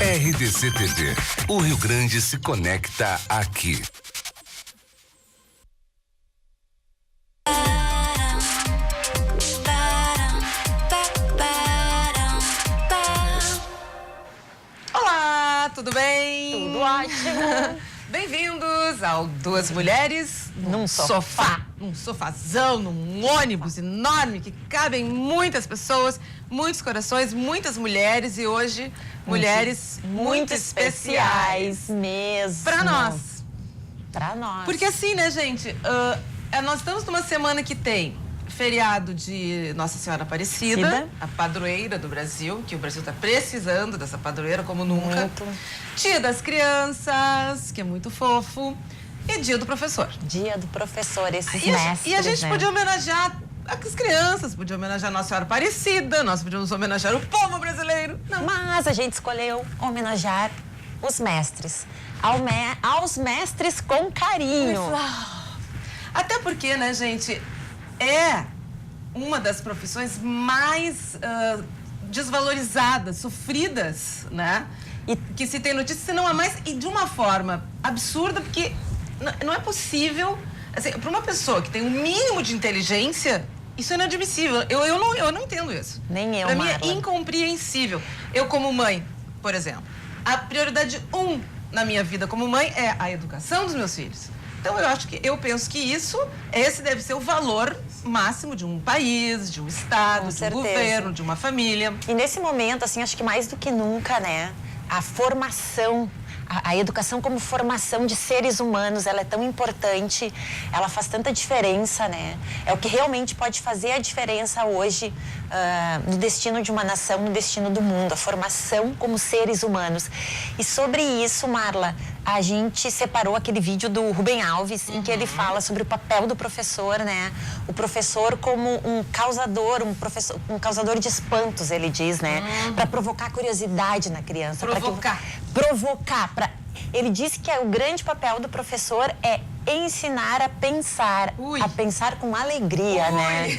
RDC TV. O Rio Grande se conecta aqui. Olá, tudo bem? Tudo ótimo. Bem-vindos ao Duas Mulheres num sofá. Num sofazão, num ônibus enorme que cabem muitas pessoas, muitos corações, muitas mulheres e hoje mulheres muito especiais mesmo. Pra nós. Pra nós. Porque assim, né, gente? Nós estamos numa semana que tem feriado de Nossa Senhora Aparecida, a padroeira do Brasil, que o Brasil está precisando dessa padroeira como nunca. Muito. Dia das Crianças, que é muito fofo. E Dia do Professor. Dia do Professor, esses mestres, E a gente né? podia homenagear as crianças, podia homenagear Nossa Senhora Aparecida, nós podíamos homenagear o povo brasileiro. Não. Mas a gente escolheu homenagear os mestres. Aos mestres com carinho. Até porque, né, gente, é uma das profissões mais desvalorizadas, sofridas, né? E que se tem notícia, se não a mais, e de uma forma absurda, porque não é possível, assim, para uma pessoa que tem um mínimo de inteligência, isso é inadmissível. Eu não entendo isso. Nem eu, Para mim é Marla. incompreensível. Eu, como mãe, por exemplo, a prioridade na minha vida como mãe é a educação dos meus filhos. Então, eu penso que esse deve ser o valor máximo de um país, de um estado, de um governo, de uma família. E nesse momento, assim, acho que mais do que nunca, né, a formação, a educação como formação de seres humanos, ela é tão importante, ela faz tanta diferença, né? É o que realmente pode fazer a diferença hoje no destino de uma nação, no destino do mundo, a formação como seres humanos. E sobre isso, Marla, a gente separou aquele vídeo do Rubem Alves, em que ele fala sobre o papel do professor, né? O professor como um causador, um causador de espantos, ele diz, né? Para provocar curiosidade na criança. Provocar. Ele disse que o grande papel do professor é ensinar a pensar com alegria, né?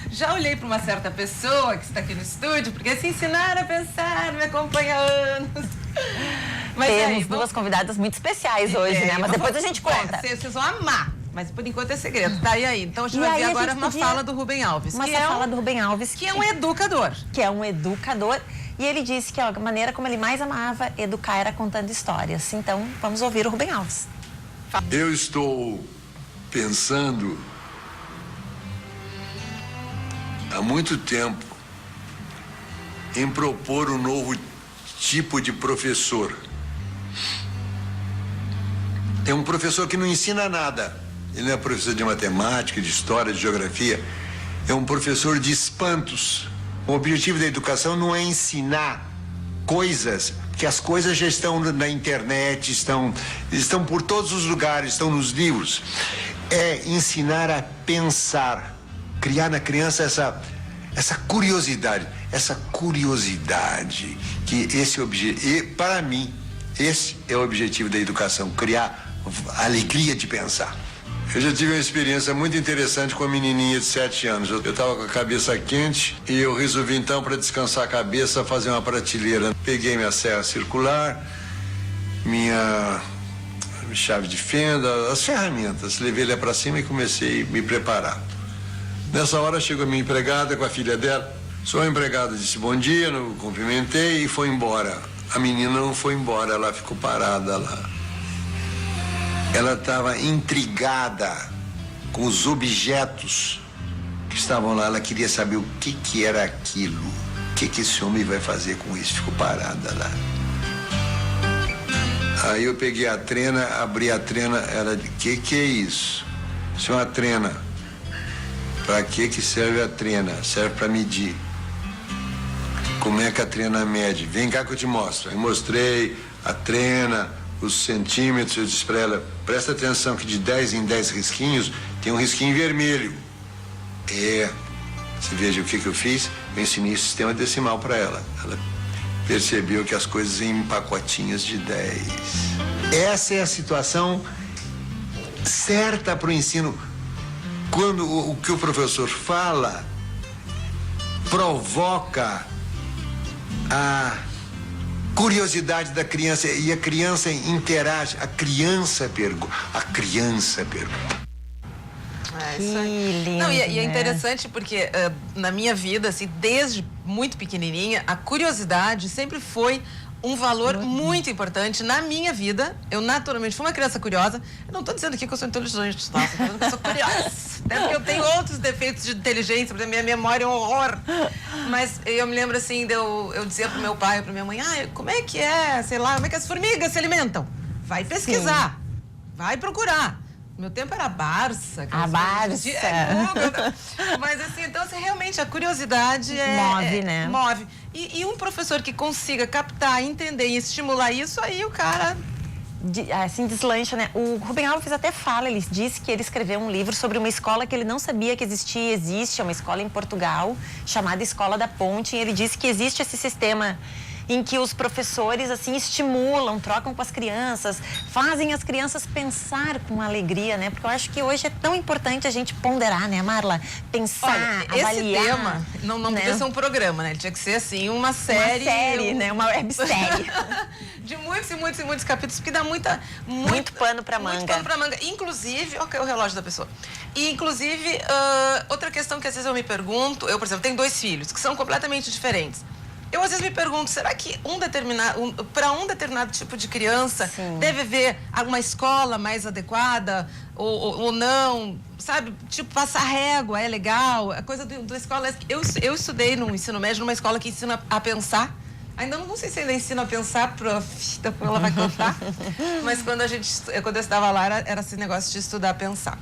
Já olhei para uma certa pessoa que está aqui no estúdio, porque se ensinar a pensar me acompanha há anos. Mas temos duas convidadas muito especiais hoje, né? Mas depois a gente conta. Vocês vão amar, mas por enquanto é segredo. Tá, e aí? Então a gente vai ver agora uma fala do Rubem Alves. Fala do Rubem Alves. Que é um educador. Que é um educador. E ele disse que a maneira como ele mais amava educar era contando histórias. Então, vamos ouvir o Rubem Alves. Eu estou pensando há muito tempo em propor um novo tipo de professor. É um professor que não ensina nada. Ele não é professor de matemática, de história, de geografia. É um professor de espantos. O objetivo da educação não é ensinar coisas, porque as coisas já estão na internet, estão por todos os lugares, estão nos livros. É ensinar a pensar, criar na criança essa curiosidade, que para mim, esse é o objetivo da educação, criar a alegria de pensar. Eu já tive uma experiência muito interessante com uma menininha de 7 anos. Eu estava com a cabeça quente e eu resolvi então, para descansar a cabeça, fazer uma prateleira. Peguei minha serra circular, minha chave de fenda, as ferramentas. Levei ela para cima e comecei a me preparar. Nessa hora chegou a minha empregada com a filha dela. Sua empregada disse bom dia, eu cumprimentei e foi embora. A menina não foi embora, ela ficou parada lá. Ela estava intrigada com os objetos que estavam lá. Ela queria saber o que era aquilo. O que esse homem vai fazer com isso? Ficou parada lá. Aí eu peguei a trena, abri a trena. Ela disse, que é isso? Isso é uma trena. Para que serve a trena? Serve para medir. Como é que a trena mede? Vem cá que eu te mostro. Eu mostrei a trena, os centímetros. Eu disse para ela, presta atenção que de 10 em 10 risquinhos tem um risquinho vermelho. Você veja o que eu fiz? Eu ensinei o sistema decimal para ela. Ela percebeu que as coisas em pacotinhos de 10. Essa é a situação certa para o ensino. Quando o que o professor fala provoca a curiosidade da criança, e a criança interage, a criança pergunta. É, Que isso aí. lindo, Não, e é né? interessante porque na minha vida, assim, desde muito pequenininha, a curiosidade sempre foi um valor muito importante na minha vida. Eu naturalmente fui uma criança curiosa. Eu não estou dizendo aqui que eu sou inteligente, tá? Estou dizendo que eu sou curiosa. Até porque eu tenho outros defeitos de inteligência, por exemplo, minha memória é um horror. Mas eu me lembro assim, eu dizia pro meu pai, pra minha mãe, como é que é, sei lá, como é que as formigas se alimentam? Vai pesquisar, vai procurar. Meu tempo era Barça. A Barça. Mas assim, então assim, realmente a curiosidade Move, né? Move. E um professor que consiga captar, entender e estimular isso, aí o cara... Assim, deslancha, né? O Rubem Alves até fala, ele disse que ele escreveu um livro sobre uma escola que ele não sabia que existia. Existe, é uma escola em Portugal, chamada Escola da Ponte, e ele disse que existe esse sistema em que os professores, assim, estimulam, trocam com as crianças, fazem as crianças pensar com alegria, né? Porque eu acho que hoje é tão importante a gente ponderar, né, Marla? Pensar, avaliar. Esse tema não né? podia ser um programa, né? Ele tinha que ser, assim, uma série... Uma série, né? Uma websérie. De muitos e muitos e muitos capítulos, porque dá muito pano pra manga. Muito pano pra manga. Inclusive... Ok, o relógio da pessoa. E, inclusive, outra questão que às vezes eu me pergunto... Eu, por exemplo, tenho 2 filhos, que são completamente diferentes. Eu, às vezes, me pergunto, será que para um determinado tipo de criança deve haver uma escola mais adequada ou não? Sabe? Tipo, passar régua é legal. A coisa da escola... Eu estudei no ensino médio numa escola que ensina a pensar. Ainda não sei se ainda ensina a pensar, prof. Depois ela vai contar. Mas quando eu estava lá, era esse negócio de estudar a pensar.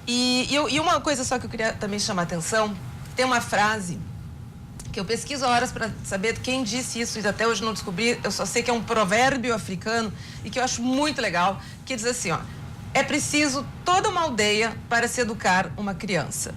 E uma coisa só que eu queria também chamar a atenção, tem uma frase que eu pesquiso horas para saber quem disse isso e até hoje não descobri. Eu só sei que é um provérbio africano e que eu acho muito legal, que diz assim, é preciso toda uma aldeia para se educar uma criança.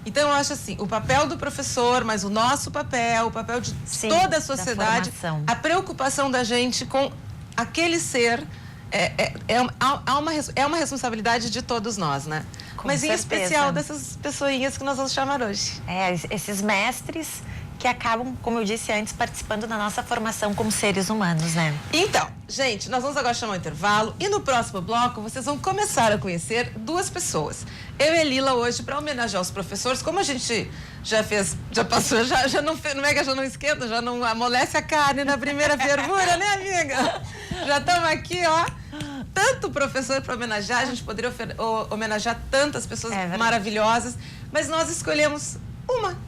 Então eu acho assim, o papel do professor, mas o nosso papel, o papel de toda a sociedade, a preocupação da gente com aquele ser é uma responsabilidade de todos nós, né? Mas em especial dessas pessoinhas que nós vamos chamar hoje. Esses mestres que acabam, como eu disse antes, participando da nossa formação como seres humanos, né? Então, gente, nós vamos agora chamar um intervalo e no próximo bloco vocês vão começar a conhecer 2 pessoas. Eu e a Lila hoje, para homenagear os professores, como a gente já passou, já não mega, já não esquenta, já não amolece a carne na primeira fervura, né, amiga? Já estamos aqui, tanto professor para homenagear, a gente poderia homenagear tantas pessoas maravilhosas, mas nós escolhemos uma.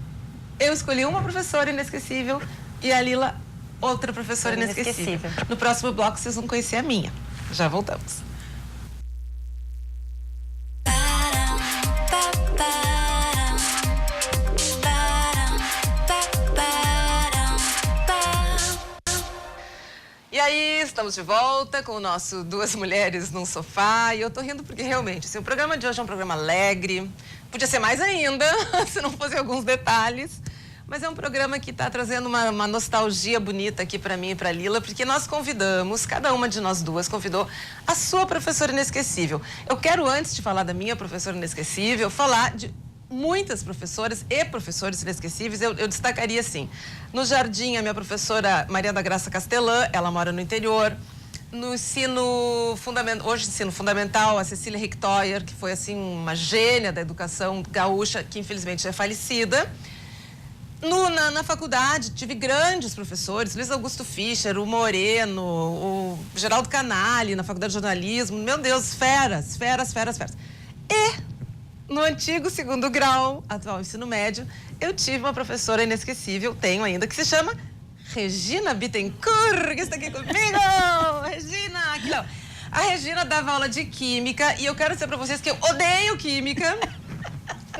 Eu escolhi uma professora inesquecível e a Lila outra professora inesquecível. No próximo bloco vocês vão conhecer a minha. Já voltamos. E aí, estamos de volta com o nosso Duas Mulheres num Sofá. E eu tô rindo porque realmente, assim, o programa de hoje é um programa alegre. Podia ser mais ainda, se não fossem alguns detalhes. Mas é um programa que está trazendo uma nostalgia bonita aqui para mim e para a Lila, porque nós convidamos, cada uma de nós duas convidou a sua professora inesquecível. Eu quero, antes de falar da minha professora inesquecível, falar de muitas professoras e professores inesquecíveis. Eu destacaria, assim, no Jardim, a minha professora Maria da Graça Castelã, ela mora no interior. No ensino fundamental, hoje ensino fundamental, a Cecília Richthoyer, que foi, assim, uma gênia da educação gaúcha, que infelizmente é falecida. Na faculdade, tive grandes professores, Luiz Augusto Fischer, o Moreno, o Geraldo Canali, na faculdade de jornalismo. Meu Deus, feras. E no antigo 2º grau, atual ensino médio, eu tive uma professora inesquecível, tenho ainda, que se chama Regina Bittencourt, que está aqui comigo. Regina, aqui não. A Regina dava aula de química e eu quero dizer para vocês que eu odeio química.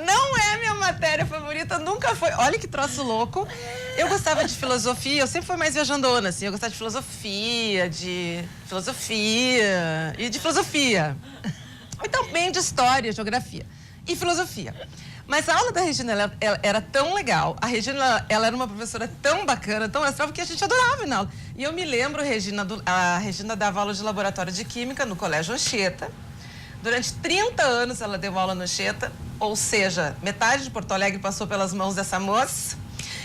Não é minha matéria favorita, nunca foi. Olha que troço louco. Eu gostava de filosofia, eu sempre fui mais viajandona, assim. Eu gostava de filosofia e de filosofia. E também de história, geografia e filosofia. Mas a aula da Regina, ela era tão legal. A Regina, ela era uma professora tão bacana, tão astral, que a gente adorava na aula. E eu me lembro, a Regina dava aula de laboratório de química no Colégio Anchieta. Durante 30 anos ela deu aula no Anchieta, ou seja, metade de Porto Alegre passou pelas mãos dessa moça.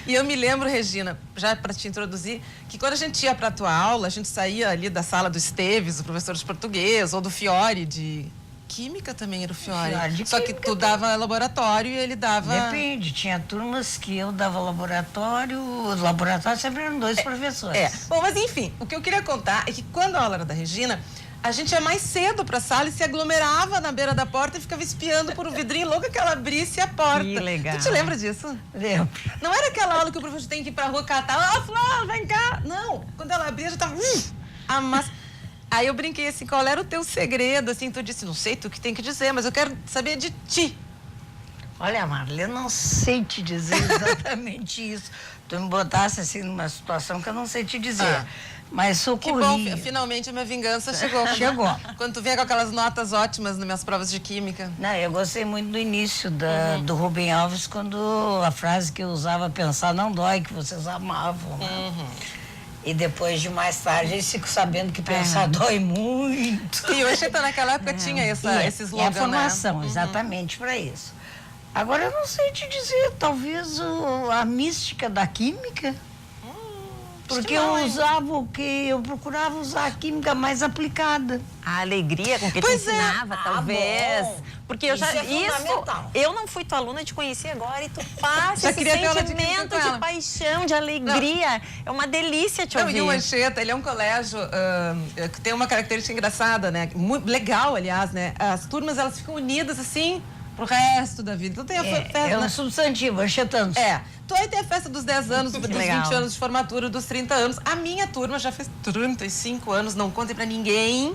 E eu me lembro, Regina, já para te introduzir, que quando a gente ia para a tua aula, a gente saía ali da sala do Esteves, o professor de português, ou do Fiore, de química também era o Fiore. Só que tu dava laboratório e ele dava... Depende, tinha turmas que eu dava laboratório, os laboratórios sempre eram dois professores. Bom, mas enfim, o que eu queria contar é que quando a aula era da Regina, a gente ia mais cedo para a sala e se aglomerava na beira da porta e ficava espiando por um vidrinho louco que ela abrisse a porta. Que legal. Tu te lembra disso? Lembro. Não era aquela aula que o professor tem que ir pra rua catar, Flor, vem cá. Não, quando ela abria, já tava a massa. Aí eu brinquei assim, qual era o teu segredo? Assim, tu disse, não sei, tu que tem que dizer, mas eu quero saber de ti. Olha, Marla, eu não sei te dizer exatamente isso. Tu me botasse assim numa situação que eu não sei te dizer. Mas Que bom, socorria. finalmente a minha vingança chegou. Chegou. Quando tu vem com aquelas notas ótimas nas minhas provas de química. Não, eu gostei muito do início do Rubem Alves, quando a frase que eu usava, pensar não dói, que vocês amavam. Né? E depois de mais tarde, eles ficam sabendo que pensar dói muito. E o Anchieta naquela época tinha esse slogan, é a formação, né? exatamente para isso. Agora, eu não sei te dizer, talvez a mística da química. Porque eu usava o quê? Eu procurava usar a química mais aplicada. A alegria com que tu ensinava, talvez. Bom. Porque eu Isso já... é fundamental. eu não fui tua aluna, te conheci agora e tu passa Já esse queria ter aula de química sentimento com ela. de paixão, de alegria. É uma delícia te ouvir. E o Anchieta, ele é um colégio que tem uma característica engraçada, né? Muito legal, aliás, né? As turmas, elas ficam unidas, assim, pro resto da vida. Então tem a festa... É um substantivo, anchetando. Tu aí tem a festa dos 10 anos, dos 20 legal. anos de formatura, dos 30 anos. A minha turma já fez 35 anos, não contem pra ninguém.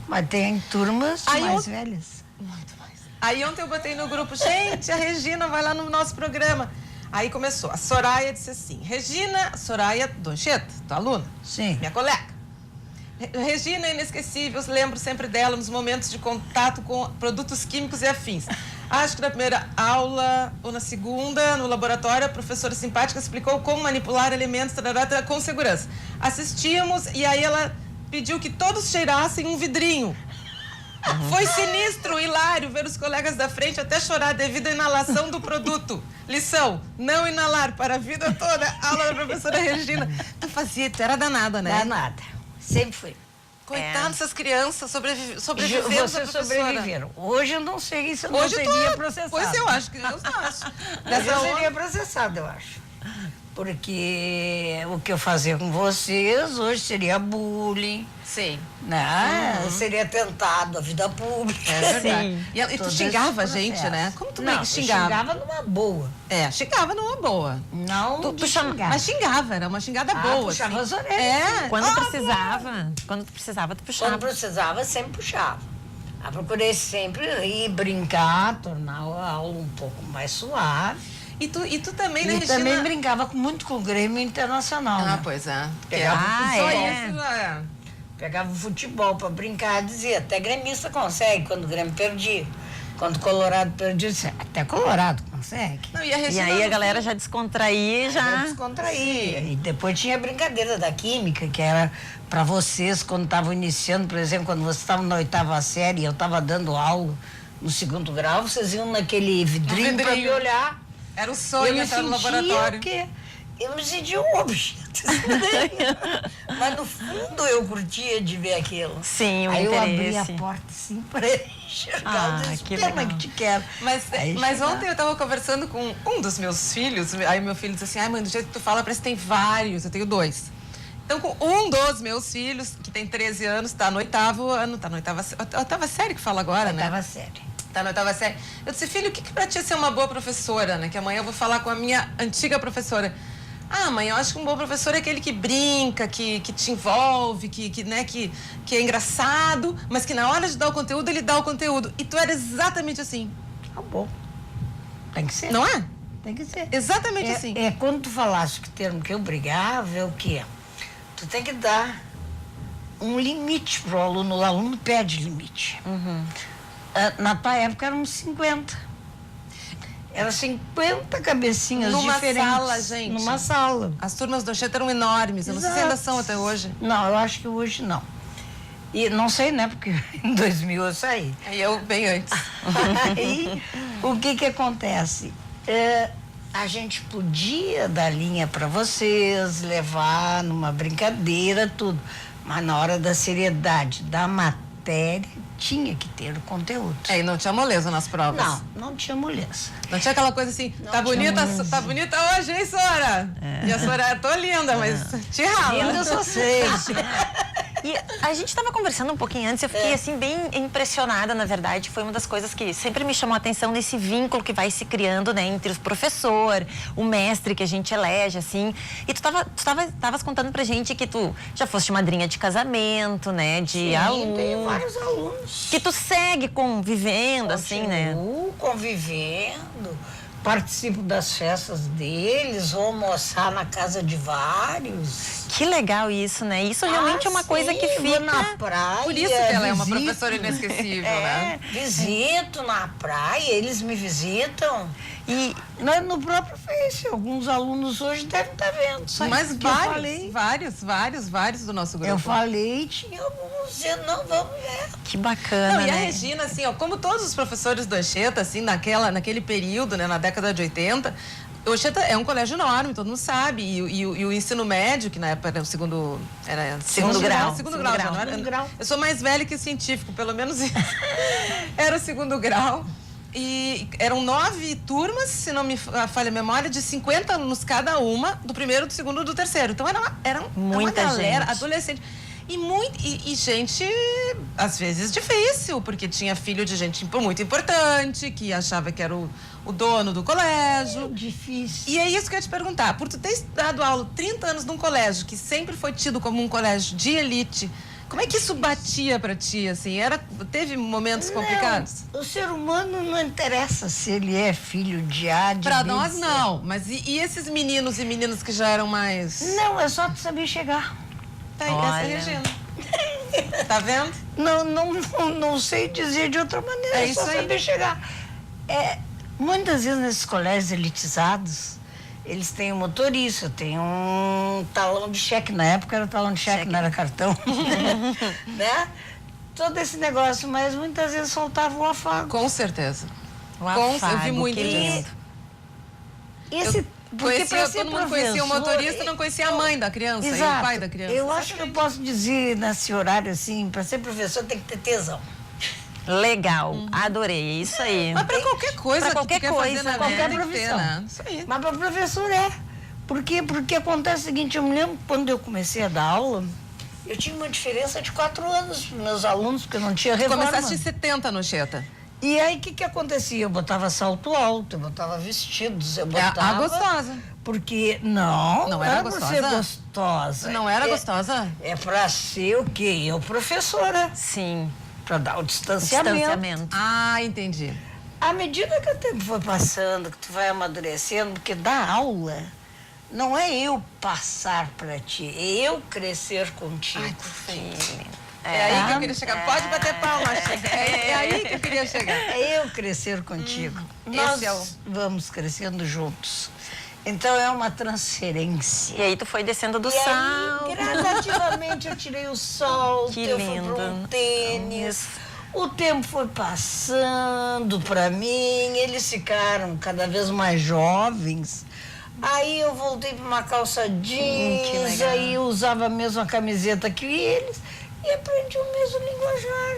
Mas tem turmas Aí mais eu- velhas. Muito mais. Aí ontem eu botei no grupo, gente, a Regina vai lá no nosso programa. Aí começou, a Soraya disse assim, Regina, Soraya do Anchieta, tua aluna, Sim. minha colega. Regina é inesquecível, eu lembro sempre dela nos momentos de contato com produtos químicos e afins. Acho que na primeira aula ou na segunda, no laboratório, a professora simpática explicou como manipular elementos com segurança. Assistimos e aí ela pediu que todos cheirassem um vidrinho. Foi sinistro, hilário, ver os colegas da frente até chorar devido à inalação do produto. Lição, não inalar para a vida toda. Aula da professora Regina. Tu era danada, né? Danada. Sempre fui. Coitado dessas crianças, sobrevivendo Vocês sobreviveram. Hoje eu não sei se eu não Hoje seria tu... processado. Pois eu acho que eu acho. Mas eu seria processado, eu acho. Porque o que eu fazia com vocês hoje seria bullying, Sim. né? Seria tentado a vida pública. É verdade. Sim. E tu Todos xingava a esses gente, processos. né? Como tu Não, xingava? eu xingava numa boa. Xingava numa boa. Não de xingar. Mas xingava, era uma xingada boa. puxava assim. as orelhas. Quando precisava, tu puxava. Quando precisava, sempre puxava. Eu procurei sempre rir, brincar, tornar a aula um pouco mais suave. E tu também, né, E Regina? também brincava muito com o Grêmio Internacional. Ah, né? pois é. Pegava Só é. isso, é. Pegava o futebol pra brincar, dizia, até gremista consegue quando o Grêmio perdia. Quando o Colorado perdia, dizia, até Colorado consegue. Não, e a E Regina, aí a no galera fim- já descontraía, Já já... descontraía. E depois tinha a brincadeira da química, que era para vocês, quando estavam iniciando, por exemplo, quando vocês estavam na 8ª série e eu estava dando aula no 2º grau, vocês iam naquele vidrinho para me vidrinho. olhar. Era o Eu sonho me entrar no sentia laboratório. que eu me sentia um objeto estranho. Mas no fundo eu curtia de ver aquilo. Sim, o Aí eu abria a interesse. porta assim para enxergar. Ah, Eu disse, que "Toma legal. que te quero." Mas Aí ontem chegava. eu estava conversando com um dos meus filhos, aí meu filho disse assim, ai mãe, do jeito que tu fala, parece que tem vários, eu tenho 2. Então, com um dos meus filhos, que tem 13 anos, tá no 8º ano, tá na 8ª série que fala agora, né? Oitava série. Tá na 8ª série. Eu disse, filho, o que pra ti é ser uma boa professora, né? Que amanhã eu vou falar com a minha antiga professora. Ah, mãe, eu acho que um bom professor é aquele que brinca, que te envolve, que é engraçado, mas que na hora de dar o conteúdo, ele dá o conteúdo. E tu era exatamente assim, Tá bom. Tem que ser. não é? Tem que ser. Exatamente assim. É quando tu falaste que o termo que eu brigava é o quê? Tu tem que dar um limite pro aluno, o aluno pede limite. Na tua época eram uns 50. Eram 50 cabecinhas Numa diferentes. sala, gente. Numa sala. As turmas do Anchieta eram enormes, eu não sei se ainda são até hoje. Não, eu acho que hoje não. E não sei, né? Porque em 2000 eu saí. Aí eu bem antes. Aí, o que acontece? A gente podia dar linha para vocês, levar numa brincadeira, tudo. Mas na hora da seriedade da matéria, tinha que ter o conteúdo. E não tinha moleza nas provas. Não tinha moleza. Não tinha aquela coisa assim, Não tá tinha moleza. tá bonita hoje, hein, Sora? E a Sora, tô linda, mas te rala. Linda vocês. E a gente estava conversando um pouquinho antes, eu fiquei assim bem impressionada, na verdade. Foi uma das coisas que sempre me chamou a atenção nesse vínculo que vai se criando, né, entre o professor, o mestre que a gente elege, assim. E tu tavas contando pra gente que tu já foste madrinha de casamento, né, de aluno. Tem vários alunos. Que tu segue convivendo, assim, né? Continuo convivendo, participo das festas deles, vou almoçar na casa de vários. Que legal isso, né? Isso realmente é uma coisa que Vou fica... na praia. Por isso que ela é uma visito. professora inesquecível, né? Visito na praia, eles me visitam. E No próprio Face, alguns alunos hoje devem estar vendo. Sabe Mas o que eu falei? vários do nosso grupo. Eu falei, tinha alguns dizendo, não, vamos ver. que bacana, Não, e a né? Regina, assim, ó, como todos os professores do Anchieta, assim, naquele período, né, na década de 80, o Anchieta é um colégio enorme, todo mundo sabe, e o ensino médio, que na época era o segundo... Era Segundo grau. Segundo grau, já não era? Segundo grau. Eu sou mais velha que o científico, pelo menos isso. Era o segundo grau. E eram 9 turmas, se não me falha a memória, de 50 alunos cada uma, do primeiro, do segundo e do terceiro. Então era uma Muita galera, gente. adolescente. E gente, às vezes, difícil, porque tinha filho de gente muito importante, que achava que era o dono do colégio. Difícil. E é isso que eu ia te perguntar. Por tu ter dado aula 30 anos num colégio que sempre foi tido como um colégio de elite, como é que isso batia pra ti, assim? Teve momentos complicados? Não, o ser humano não interessa se ele é filho de A, de Pra B, nós, de C. não. Mas e esses meninos e meninas que já eram mais... Não, é só tu saber chegar. Tá aí, essa é a Olha. Regina. Tá vendo? Não sei dizer de outra maneira, É é só isso aí. saber chegar. Muitas vezes nesses colégios elitizados, eles têm um motorista, tem um talão de cheque. Na época era talão de cheque, não era cartão. Né? Todo esse negócio, mas muitas vezes faltava o afago. Com certeza. O Eu afago, vi muito que disso. lindo. Porque pra ser Todo mundo conhecia o professor, motorista, não conhecia a mãe da criança e o Exato. pai da criança. Eu acho que eu posso dizer nesse horário assim, para ser professor tem que ter tesão. Legal, adorei, é isso aí. Mas pra qualquer coisa Pra que tu qualquer quer coisa, fazer na qualquer vida, tem que ter, profissão. né? Isso aí. Mas para professor é. Por quê? Porque acontece o seguinte, eu me lembro quando eu comecei a dar aula, eu tinha uma diferença de 4 anos para meus alunos, porque eu não tinha reforma. Começaste em 70 no Anchieta. E aí, o que acontecia? Eu botava salto alto, eu botava vestidos, eu É botava... a gostosa. Porque, não era pra gostosa? ser gostosa. Não era É- gostosa? É pra ser o quê? Eu, professora, Sim, pra dar o distanciamento. distanciamento. Ah, entendi. À medida que o tempo foi passando, que tu vai amadurecendo, porque dar aula não é eu passar pra ti, é eu crescer contigo. É aí que eu queria chegar. Pode bater palma, chega. É aí que eu queria chegar. É eu crescer contigo. Nós esse é o- vamos crescendo juntos. Então é uma transferência. E aí tu foi descendo do E salto. aí, gradativamente, eu tirei o sol, Que eu fui lindo. para um tênis. O tempo foi passando para mim, eles ficaram cada vez mais jovens. Aí eu voltei para uma calça jeans, que legal. aí eu usava a mesma camiseta que eles e aprendi o mesmo linguajar.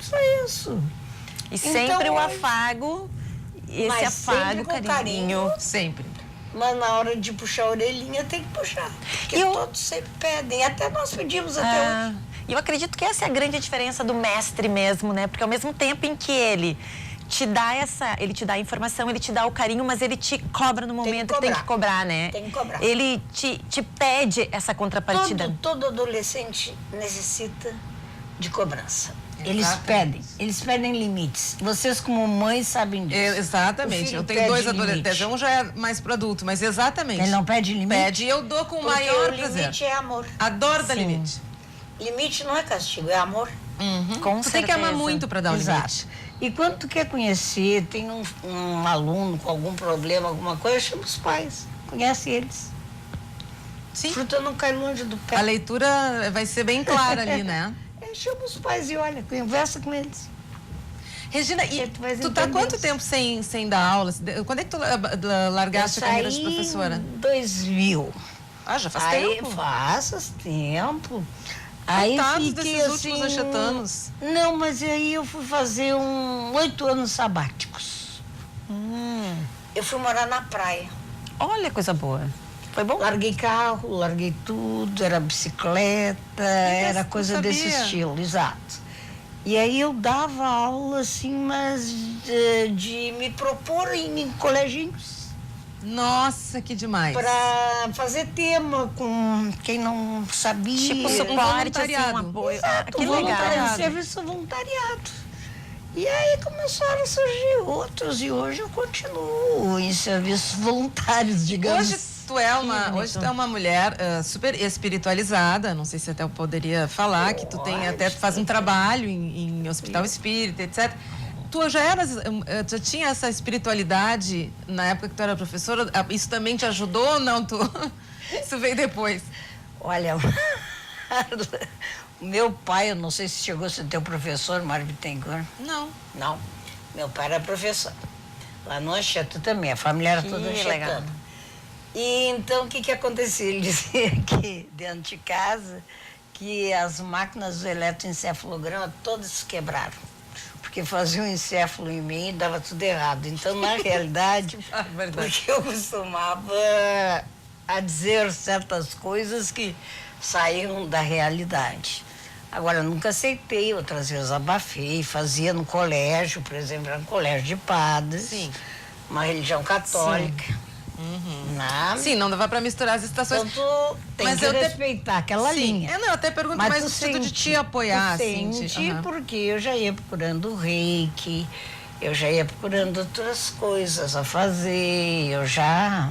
Só isso. E sempre Então, o afago, esse mas afago, sempre com carinho. Sempre. Mas na hora de puxar a orelhinha tem que puxar. Porque E todos sempre pedem. Até nós pedimos até hoje. Ah, e eu acredito que essa é a grande diferença do mestre mesmo, né? Porque ao mesmo tempo em que ele te dá ele te dá a informação, ele te dá o carinho, mas ele te cobra no momento que tem que cobrar, né? Tem que cobrar. Ele te pede essa contrapartida. Todo adolescente necessita de cobrança. Eles Exatamente. pedem limites. Vocês como mães sabem disso. O Exatamente. filho Eu tenho pede 2 limite. adolescentes. Um já é mais pro adulto, mas exatamente. Ele não pede limite? Pede e eu dou com o Porque maior o prazer. limite é amor. Adoro dar Sim. limite. Limite não é castigo, é amor. Com Tu tem que amar certeza. muito pra dar o Exato. limite. E quando tu quer conhecer, tem um aluno com algum problema, alguma coisa, chama os pais. Conhece eles. Sim. Fruta não cai longe do pé. A leitura vai ser bem clara ali, né? Chama os pais e olha, conversa com eles. Regina, e Tu vais tu tá entender quanto isso. tempo sem dar aula? Quando é que tu largaste a carreira de professora? Em 2000. Ah, já faz Aí tempo. faz tempo. Aí Coitados fiquei desses assim... últimos anchetanos. Não, mas aí eu fui fazer 8 anos sabáticos. Eu fui morar na praia. Olha, coisa boa. Foi bom? Larguei carro, larguei tudo, era bicicleta, era não coisa sabia. desse estilo, exato. E aí eu dava aula assim, mas de me propor em coleginhos. Nossa, que demais. Para fazer tema com quem não sabia. Tipo, um suporte, assim, voluntariado. um apoio. Exato, Que voluntariado, legal. serviço voluntariado. E aí começaram a surgir outros e hoje eu continuo em serviços voluntários, digamos. Hoje tu é uma mulher super espiritualizada, não sei se até eu poderia falar, que tu faz um trabalho em hospital espírita, etc. Tu já tinha essa espiritualidade na época que tu era professora? Isso também te ajudou ou não? Isso veio depois? Olha, o meu pai, eu não sei se chegou a ser teu professor, Mário Bittencourt. Não. Não, meu pai era professor. Lá no Anchieta também, a família era toda Que legal. anchetana. E então, o que acontecia? Ele dizia que dentro de casa, que as máquinas do eletroencefalograma todas se quebraram. Porque faziam encéfalo em mim e dava tudo errado. Então, na realidade, Verdade. porque eu costumava a dizer certas coisas que saíam da realidade. Agora, eu nunca aceitei, outras vezes abafei, fazia no colégio, por exemplo, era um colégio de padres, Sim. uma religião católica. Sim, não dava pra misturar as estações. Então, tu tem Mas que eu até- respeitar aquela Sim. linha. Eu até pergunto mais no tu sentido de sente, te apoiar, tu assim. sente, Aham. porque eu já ia procurando o reiki, eu já ia procurando outras coisas a fazer, eu já...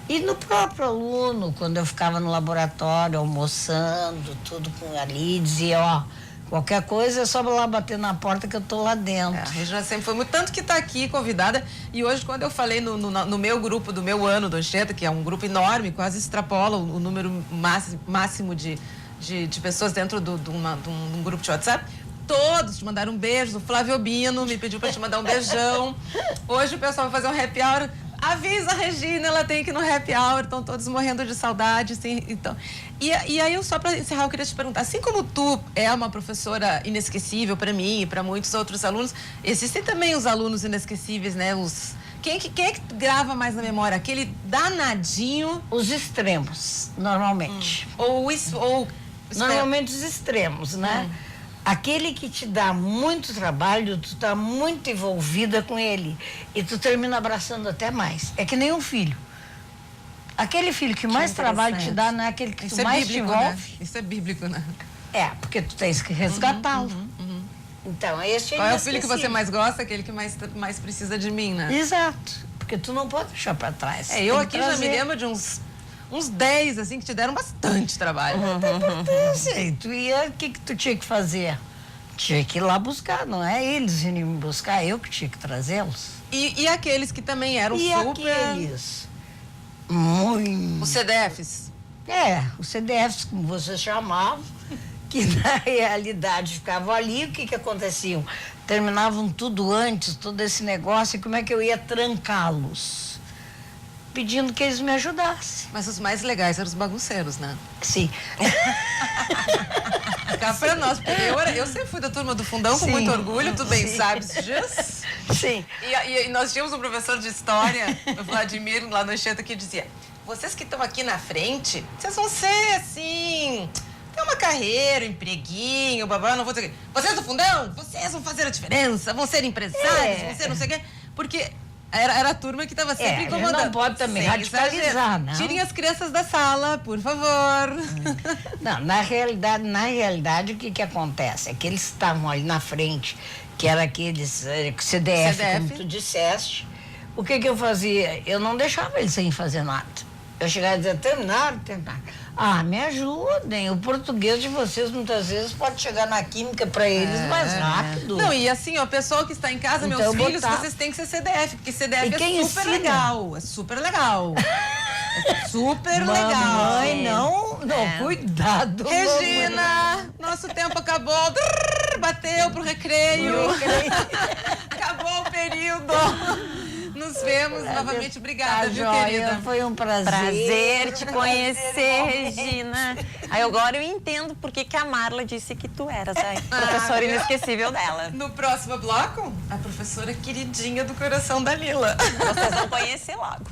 E no próprio aluno, quando eu ficava no laboratório almoçando, tudo com ali, dizia, ó, qualquer coisa é só lá bater na porta que eu tô lá dentro. A Regina sempre foi muito, tanto que tá aqui convidada, e hoje quando eu falei no meu grupo do meu ano do Anchieta, que é um grupo enorme, quase extrapola o número máximo de pessoas dentro de um grupo de WhatsApp, todos te mandaram um beijo. O Flávio Bino me pediu para te mandar um beijão. Hoje o pessoal vai fazer um happy hour. Avisa a Regina, ela tem que ir no happy hour, estão todos morrendo de saudade, assim, então. E aí, só para encerrar, eu queria te perguntar, assim como tu é uma professora inesquecível para mim e para muitos outros alunos, existem também os alunos inesquecíveis, né? Quem é que grava mais na memória? Aquele danadinho Os extremos, normalmente. ou Normalmente os extremos, né? Aquele que te dá muito trabalho, tu tá muito envolvida com ele e tu termina abraçando até mais. É que nem um filho. Aquele filho que mais trabalho te dá não é aquele que Isso tu é mais te bíblico, envolve. né? Isso é bíblico, né? É, porque tu tens que resgatá-lo. Então, esse Qual é o filho que inesquecível. você mais gosta? Aquele que mais precisa de mim, né? Exato. Porque tu não pode deixar pra trás. Eu Tem que aqui já me trazer. lembro de uns 10, assim, que te deram bastante trabalho. Tem importância. E tu ia, o que tu tinha que fazer? Tinha que ir lá buscar, não é eles irem me buscar, eu que tinha que trazê-los. E aqueles que também eram E super... aqueles? Muito. Os CDFs. Os CDFs, como vocês chamavam, que na realidade ficavam ali, o que aconteciam? Terminavam tudo antes, todo esse negócio, e como é que eu ia trancá-los? Pedindo que eles me ajudassem. Mas os mais legais eram os bagunceiros, né? Sim. Cá pra nós, porque eu sempre fui da turma do fundão com Sim. muito orgulho, tu bem Sim. sabes disso. Sim. E nós tínhamos um professor de história, o Vladimir, lá no Anchieta, que dizia: vocês que estão aqui na frente, vocês vão ser assim, ter uma carreira, um empreguinho, babá, não vou dizer. Vocês do fundão, vocês vão fazer a diferença, vão ser empresários, vão ser não sei o quê. Porque era a turma que estava sempre a gente incomodando. não pode também Sem radicalizar, exagero. não. Tirem as crianças da sala, por favor. Não, na realidade, o que acontece? É que eles estavam ali na frente, que era aqueles CDF, como tu disseste. O que eu fazia? Eu não deixava eles sem fazer nada. Eu chegava e dizia, terminaram. Ah, me ajudem. O português de vocês, muitas vezes, pode chegar na química para eles mais rápido. Não, e assim, ó, o pessoal que está em casa, Então, meus eu filhos, botar- vocês têm que ser CDF, porque CDF E quem é super ensina? legal. É super legal. É super legal. Mamãe, não, cuidado. Regina, nosso tempo acabou. bateu pro recreio. Acabou o período. Nos vemos novamente. Obrigada, viu, joia. querida? Foi um prazer. Prazer te conhecer, Regina. Aí agora eu entendo por que a Marla disse que tu eras a professora inesquecível dela. No próximo bloco, a professora queridinha do coração da Lila. Vocês vão conhecer logo.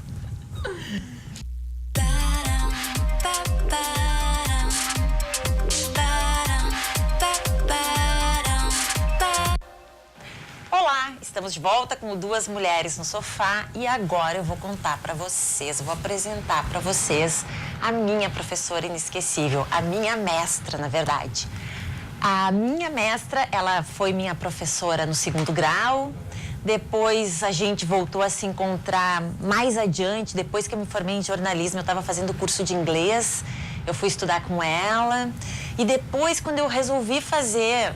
Olá, estamos de volta com Duas Mulheres no Sofá e agora eu vou contar pra vocês, eu vou apresentar pra vocês a minha professora inesquecível, a minha mestra, na verdade. A minha mestra, ela foi minha professora no 2º grau, depois a gente voltou a se encontrar mais adiante, depois que eu me formei em jornalismo, eu estava fazendo curso de inglês, eu fui estudar com ela. E depois, quando eu resolvi fazer,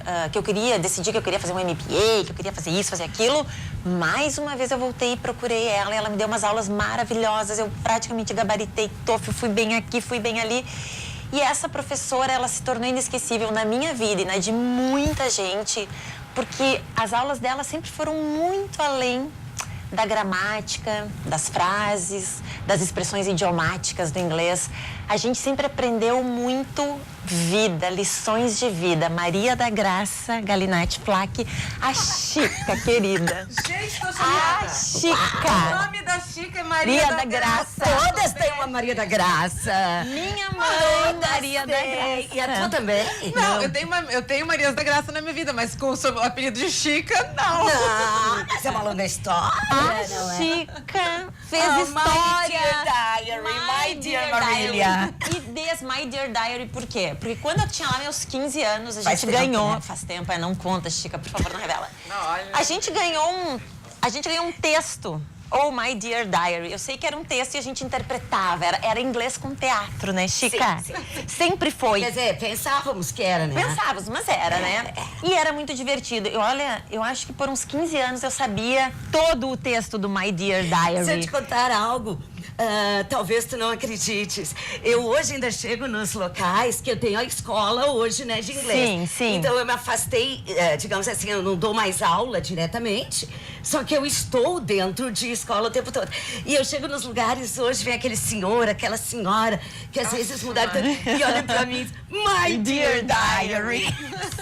decidi que eu queria fazer um MBA, que eu queria fazer isso, fazer aquilo, mais uma vez eu voltei e procurei ela. E ela me deu umas aulas maravilhosas, eu praticamente gabaritei TOEFL, fui bem aqui, fui bem ali. E essa professora, ela se tornou inesquecível na minha vida e na de muita gente, porque as aulas dela sempre foram muito além da gramática, das frases, das expressões idiomáticas do inglês. A gente sempre aprendeu muito vida, lições de vida. Maria da Graça Galinatti Flack, a Chica, querida. Gente, tô A chocada. O Chica. nome da Chica é Maria da Graça. Todas têm uma Maria da Graça. Minha mãe, Maria da Graça. E a tua também? Não, eu tenho Marias da Graça na minha vida, mas com o apelido de Chica, não. Não, mas é uma longa história, A não é? Chica fez Oh, história. My Dear Diary, My Dear Marília. E des My Dear Diary, por quê? Porque quando eu tinha lá meus 15 anos, a Faz gente tempo, ganhou... né? Faz tempo, não conta, Chica, por favor, não revela. Não, olha. A gente ganhou um texto, Oh My Dear Diary. Eu sei que era um texto e a gente interpretava. Era inglês com teatro, né, Chica? Sim. Sempre foi. Quer dizer, pensávamos que era, né? Pensávamos, mas era, né? E era muito divertido. Eu acho que por uns 15 anos eu sabia todo o texto do My Dear Diary. Se eu te contar algo, talvez tu não acredites. Eu hoje ainda chego nos locais que eu tenho a escola hoje, né, de inglês. Sim, sim. Então eu me afastei, digamos assim, eu não dou mais aula diretamente, só que eu estou dentro de escola o tempo todo. E eu chego nos lugares hoje, vem aquele senhor, aquela senhora, que às vezes mudaram tanto, e olham pra mim, My Dear Diary.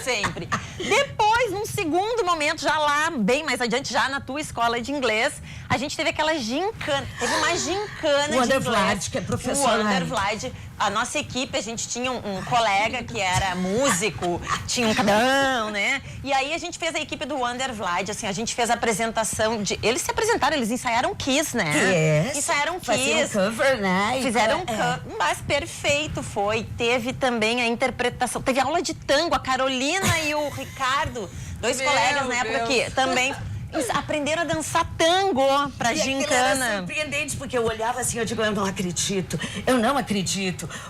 Sempre. Depois, num segundo momento, já lá, bem mais adiante, já na tua escola de inglês, a gente teve aquela gincana. Teve uma gincana de Wonder inglês. Vlad, que é professor O Wonder lá. Vlad. A nossa equipe, a gente tinha um colega que era músico, tinha um cadão, né? E aí a gente fez a equipe do Wonder Vlad, assim, a gente fez a apresentação de... Eles se apresentaram, eles ensaiaram Kiss, né? Yes. Ensaiaram Faziam Kiss. cover, né? Fizeram um mas perfeito foi. Teve também a interpretação, teve aula de tango, a Carolina e o Ricardo, dois Meu colegas na época Deus. que também aprenderam a dançar tango pra E aquilo era gincana. surpreendente, porque eu olhava assim, eu digo, eu não acredito.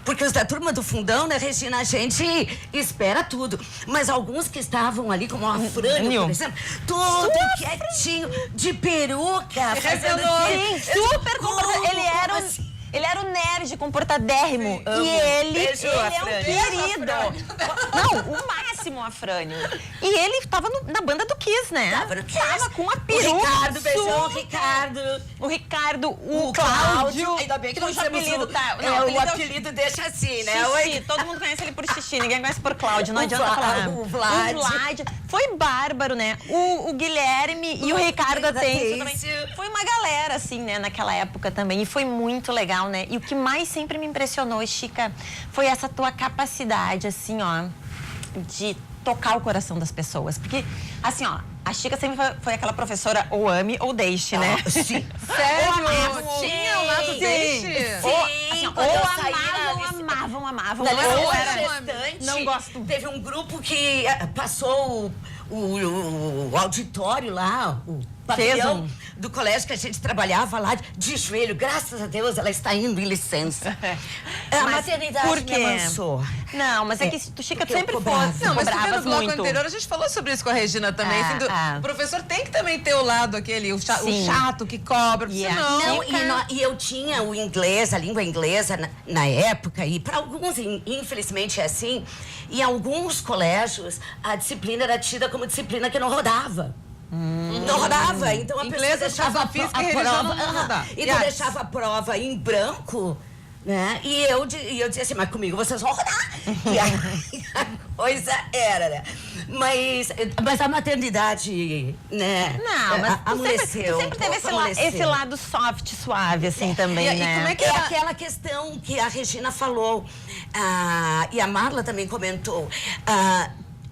Porque os da turma do fundão, né, Regina, a gente espera tudo. Mas alguns que estavam ali, como a Frânio, por exemplo, todo quietinho, de peruca, fazendo Sim, super comportado. Ele era o nerd comportadérrimo. Amo. E ele Beijo, é um Afrânio. querido. Não, o máximo, Afrânio. E ele tava na banda do Kiss, né? Tava no Kiss. Tava com a O peruca. Ricardo, beijão, super. Ricardo. O Ricardo, o Cláudio. Ainda bem que não cujo temos apelido o... tá. é, Não, o é o apelido deixa assim, né? Xixi, todo mundo conhece ele por Xixi, ninguém conhece por Cláudio, não O adianta falar. O Vlad. O Vlad. Foi bárbaro, né? O Guilherme e o Ricardo Atencio também. Foi uma galera, assim, né, naquela época também. E foi muito legal, né? E o que mais sempre me impressionou, Chica, foi essa tua capacidade, assim, ó, de tocar o coração das pessoas. Porque, assim, ó, a Chica sempre foi aquela professora ou ame ou deixe, né? Sim. Sério? Tinha o lado deixe? Ou, quando eu saí amavam. Na Ou licença era... gestante, Não gosto. Teve um grupo que passou o auditório lá, pavilhão do colégio que a gente trabalhava lá de joelho. Graças a Deus ela está indo em licença. A maternidade por quê? me amansou. Não, mas é que tu, Chica, tu Porque eu sempre cobrava. fosse. Não, mas tu vê no cobravas bloco muito. anterior, a gente falou sobre isso com a Regina também. Assim, o professor tem que também ter o lado aquele, o Sim. chato que cobra, Yeah. senão... Não, e eu tinha o inglês, a língua inglesa na época, e para alguns, infelizmente, é assim. Em alguns colégios, a disciplina era tida como disciplina que não rodava. Não rodava, então a Inglês, pessoa deixava educação física e a religião prova. não rodava. Então E deixava a prova em branco, né? E eu dizia assim, mas comigo vocês vão rodar. E aí a coisa era, né? Mas a maternidade, né? Não, mas amoleceu. tu sempre teve amoleceu. esse lado soft, suave, assim, também, E né? como é que É era? aquela questão que a Regina falou, e a Marla também comentou,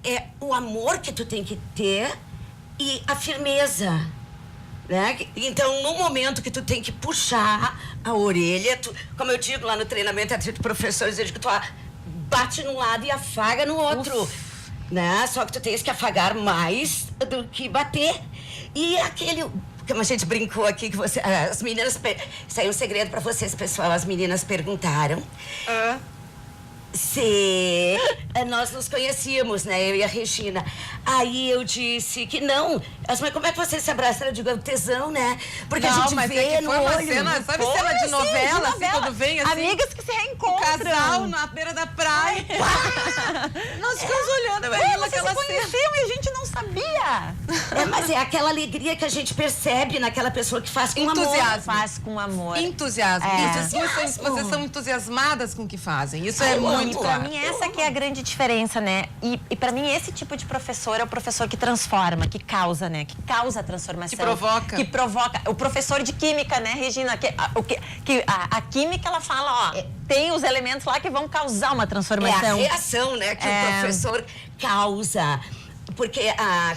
é o amor que tu tem que ter e a firmeza, né? Então, no momento que tu tem que puxar a orelha, como eu digo lá no treinamento de professores, eu digo que tu bate num lado e afaga no outro, né? Só que tu tens que afagar mais do que bater. E aquele... Como a gente brincou aqui, que as meninas... Saiu um segredo pra vocês, pessoal. As meninas perguntaram se nós nos conhecíamos, né? Eu e a Regina. Aí eu disse que não. Elas, mas como é que vocês se abraçaram? Eu digo, é o tesão, né? Porque a gente mas vê é que no foi uma olho. cena, sabe Foi, cena de sim, novela, assim, quando vem assim... Amigas que se O reencontram. casal na beira da praia. Nós ficamos olhando, Ué, velho, vocês aquela se cena. conheciam e a gente não sabia. Mas é aquela alegria que a gente percebe naquela pessoa que faz com Entusiasmo. amor. Faz com amor. Entusiasmo. Vocês são entusiasmadas com o que fazem. Isso é Eu muito amo. Pra claro. mim, essa que é a grande diferença, né? E pra mim, esse tipo de professor é o professor que transforma, que causa, né? Que causa a transformação. Que provoca. Que provoca. O professor de química, né, Regina? A química, ela fala, ó, tem os elementos lá que vão causar uma É a transformação. reação, né, que o professor causa. Porque,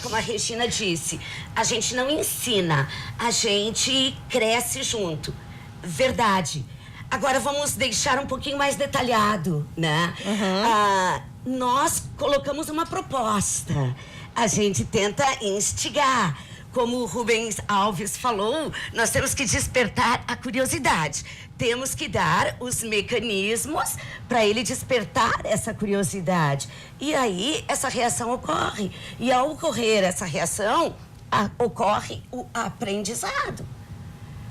como a Regina disse, a gente não ensina, a gente cresce junto. Verdade. Agora vamos deixar um pouquinho mais detalhado, né? Nós colocamos uma proposta. A gente tenta instigar. Como o Rubens Alves falou, nós temos que despertar a curiosidade. Temos que dar os mecanismos para ele despertar essa curiosidade. E aí, essa reação ocorre. E ao ocorrer essa reação, ocorre o aprendizado.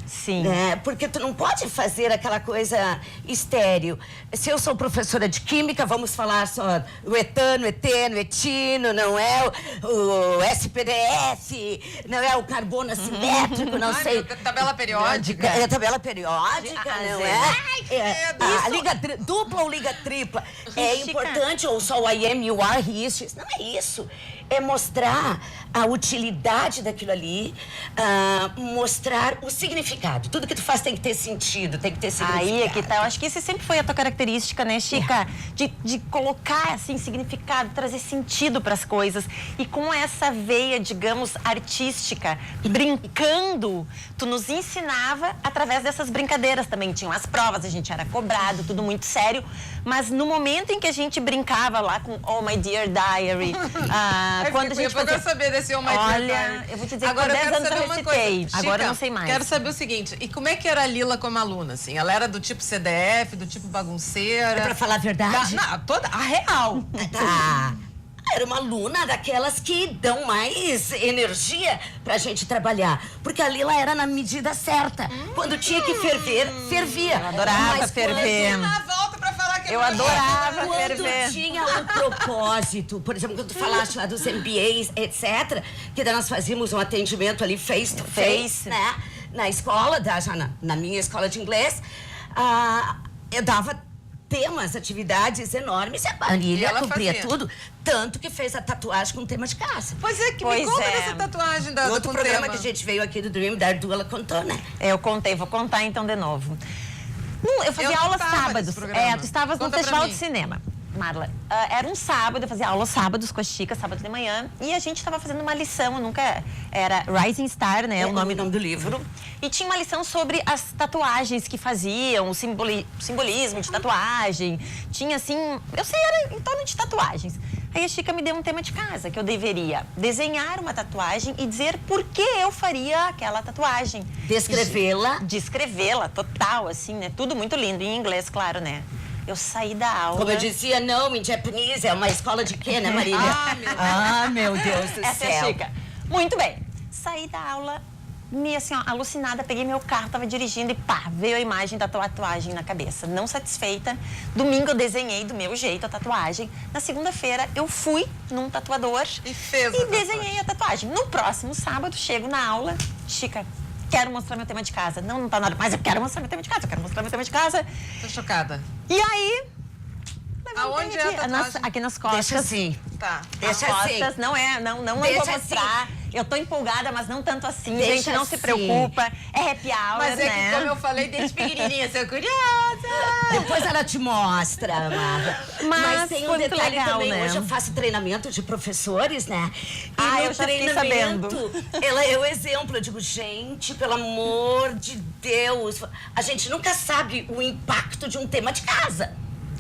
Sim. Né? Porque tu não pode fazer aquela coisa estéril. Se eu sou professora de química, vamos falar só o etano, eteno, etino, não é o SPDF, não é o carbono assimétrico, não Ai, sei. tabela periódica. É a tabela periódica, não é? A liga dupla ou liga tripla. É Chica. importante, ou só o IM, o R, isso. Não é isso. É mostrar a utilidade daquilo ali, mostrar o significado. Tudo que tu faz tem que ter sentido, tem que ter significado. Aí é que tá. Eu acho que isso sempre foi a tua característica, né, Chica? De colocar, assim, significado, trazer sentido para as coisas. E com essa veia, digamos, artística, brincando, tu nos ensinava através dessas brincadeiras. Também tinham as provas, a gente era cobrado, tudo muito sério. Mas no momento em que a gente brincava lá com Oh My Dear Diary, quando a gente eu quero saber desse Oh My Dear Olha, Diary. eu vou te dizer Agora que eu por 10 quero anos saber eu uma recitei. coisa. Agora Chica, eu não sei mais. Quero saber o seguinte, e como é que era a Lila como aluna, assim? Ela era do tipo CDF, do tipo bagunceira? Pra falar a verdade? A real. Tá. Era uma aluna daquelas que dão mais energia pra gente trabalhar. Porque a Lila era na medida certa. Quando tinha que ferver, fervia. Eu adorava Mas ferver. Na volta pra falar que Eu é adorava Quando ferver. tinha um propósito, por exemplo, quando tu falaste lá dos MBAs, etc., que daí nós fazíamos um atendimento ali face to face, né? Na escola, já na minha escola de inglês, eu dava temas, atividades enormes, e a Marília ela cumpria fazia. tudo, tanto que fez a tatuagem com tema de casa. Pois é, que Pois me conta é. dessa tatuagem No da outro com programa tema. que a gente veio aqui do Dream, da Ardu, ela contou, né? Eu contei, vou contar então de novo. Não, eu fazia Eu não aula tava sábados. nesse programa. Tu estavas no Conta pra Festival mim. de Cinema, Marla. Era um sábado, eu fazia aula sábados com a Chica, sábado de manhã, e a gente estava fazendo uma lição, era Rising Star, né, o nome do livro. E tinha uma lição sobre as tatuagens que faziam, o simbolismo de tatuagem. Tinha assim, eu sei, era em torno de tatuagens. Aí a Chica me deu um tema de casa, que eu deveria desenhar uma tatuagem e dizer por que eu faria aquela tatuagem. Descrevê-la. Descrevê-la, total, assim, né? Tudo muito lindo, em inglês, claro, né? Eu saí da aula... Como eu dizia, não, em japonês, é uma escola de quê, né, Marília? Meu Deus. Meu Deus do Essa céu. é a Chica. Muito bem. Saí da aula, meio assim, ó, alucinada, peguei meu carro, tava dirigindo e pá, veio a imagem da tatuagem na cabeça. Não satisfeita. Domingo eu desenhei do meu jeito a tatuagem. Na segunda-feira eu fui num tatuador E fez a e tatuagem. desenhei a tatuagem. No próximo sábado, chego na aula, Chica, quero mostrar meu tema de casa. Não tá nada, mas eu quero mostrar meu tema de casa, eu quero mostrar meu tema de casa. Tô chocada. E aí... Aonde é a tatuagem? Aqui nas costas. Deixa assim. Tá. Deixa As assim. costas, não Deixa vou mostrar. assim. Eu tô empolgada, mas não tanto assim. Deixa Gente, não se assim. preocupa. É happy hour, Mas é né? que, como eu falei, desde pequenininha, você é curiosa. Depois ela te mostra, amada. Mas tem um foi muito detalhe legal, também. né? Hoje eu faço treinamento de professores, né? E Ah, no eu já fiquei treinamento, ela é o exemplo. Eu digo, gente, pelo amor de Deus, a gente nunca sabe o impacto de um tema de casa.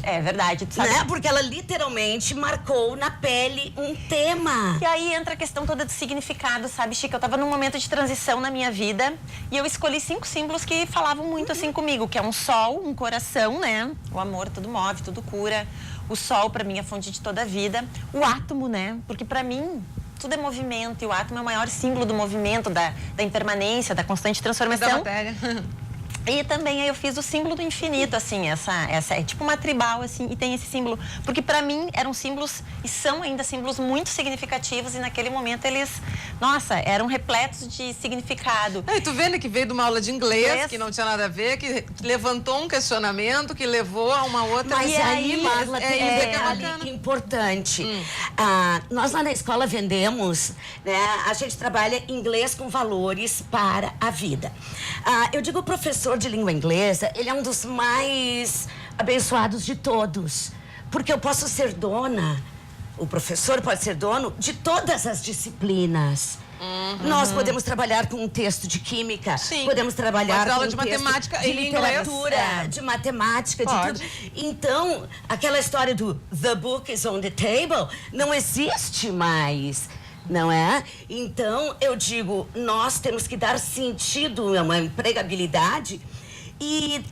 É verdade, tu sabe. Né? Porque ela literalmente marcou na pele um tema. E aí entra a questão toda do significado, sabe, Chica? Eu tava num momento de transição na minha vida e eu escolhi 5 símbolos que falavam muito assim comigo, que é um sol, um coração, né? O amor tudo move, tudo cura. O sol, pra mim, é a fonte de toda a vida. O átomo, né? Porque pra mim, tudo é movimento e o átomo é o maior símbolo do movimento, da impermanência, da constante Da transformação. matéria. E também aí eu fiz o símbolo do infinito, assim, essa é tipo uma tribal, assim, e tem esse símbolo. Porque pra mim eram símbolos, e são ainda símbolos muito significativos, e naquele momento eles, nossa, eram repletos de significado. E tu vendo que veio de uma aula de inglês, Inglês. que não tinha nada a ver, que levantou um questionamento, que levou a uma outra... Mas E aí, aí, Marla, tem um isso que é detalhe bacana. importante. Nós lá na escola vendemos, né? A gente trabalha inglês com valores para a vida. Eu digo, o professor de língua inglesa, ele é um dos mais abençoados de todos. Porque eu posso ser dona, o professor pode ser dono de todas as disciplinas. Nós podemos trabalhar com um texto de química, Sim. podemos trabalhar Mas com aula um de texto matemática de em inglês, literatura, de matemática, de Pode. tudo. Então, aquela história do the book is on the table não existe mais. Não é? Então, eu digo, nós temos que dar sentido a uma empregabilidade e,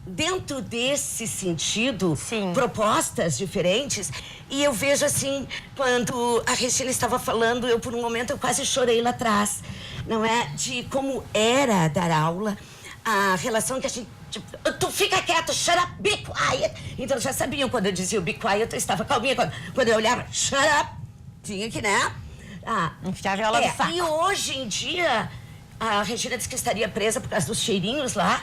dentro desse sentido, Sim. propostas diferentes. E eu vejo assim, quando a Regina estava falando, eu por um momento eu quase chorei lá atrás, não é? De como era dar aula, a relação que a gente... Tipo, tu fica quieto, shut up, be quiet. Então, já sabiam, quando eu dizia o be quiet, eu estava calminha. Quando eu olhava, shut up, tinha que, né? Enfiar a viola no saco. E hoje em dia, a Regina disse que estaria presa por causa dos cheirinhos lá.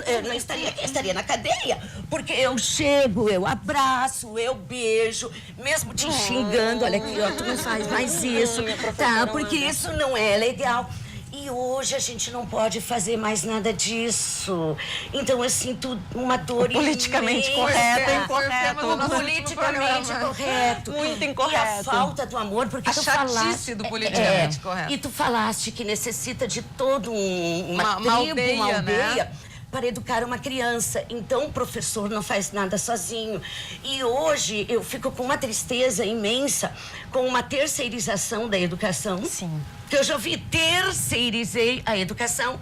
Eu não estaria aqui, estaria na cadeia. Porque eu chego, eu abraço, eu beijo, mesmo te xingando. Olha aqui, ó, tu não faz mais isso, tá? Porque isso não é legal. E hoje a gente não pode fazer mais nada disso. Então eu sinto uma dor Politicamente imensa. correto, Foi o incorreto. tema do nosso Politicamente último programa. correto. Muito E a incorreto. falta do amor, porque A tu chatice falaste... do politicamente correto. E tu falaste que necessita de todo uma Uma tribo, aldeia, uma aldeia, né? para educar uma criança. Então, o professor não faz nada sozinho. E hoje eu fico com uma tristeza imensa com uma terceirização da educação. Sim. Que eu já ouvi, terceirizei a educação.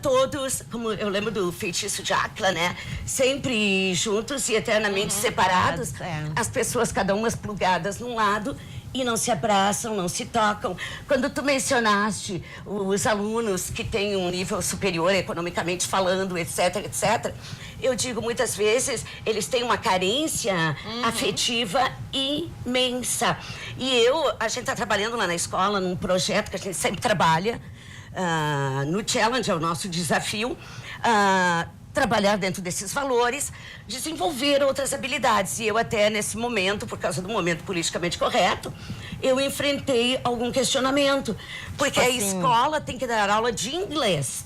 Todos, como eu lembro do feitiço de Áquila, né? Sempre juntos e eternamente separados. separados, As pessoas, cada uma plugadas num lado, e não se abraçam, não se tocam. Quando tu mencionaste os alunos que têm um nível superior economicamente falando, etc, etc, eu digo, muitas vezes, eles têm uma carência afetiva imensa. E a gente está trabalhando lá na escola, num projeto que a gente sempre trabalha, no Challenge, é o nosso desafio, trabalhar dentro desses valores, desenvolver outras habilidades. E eu até, nesse momento, por causa do momento politicamente correto, eu enfrentei algum questionamento. Porque a escola tem que dar aula de inglês.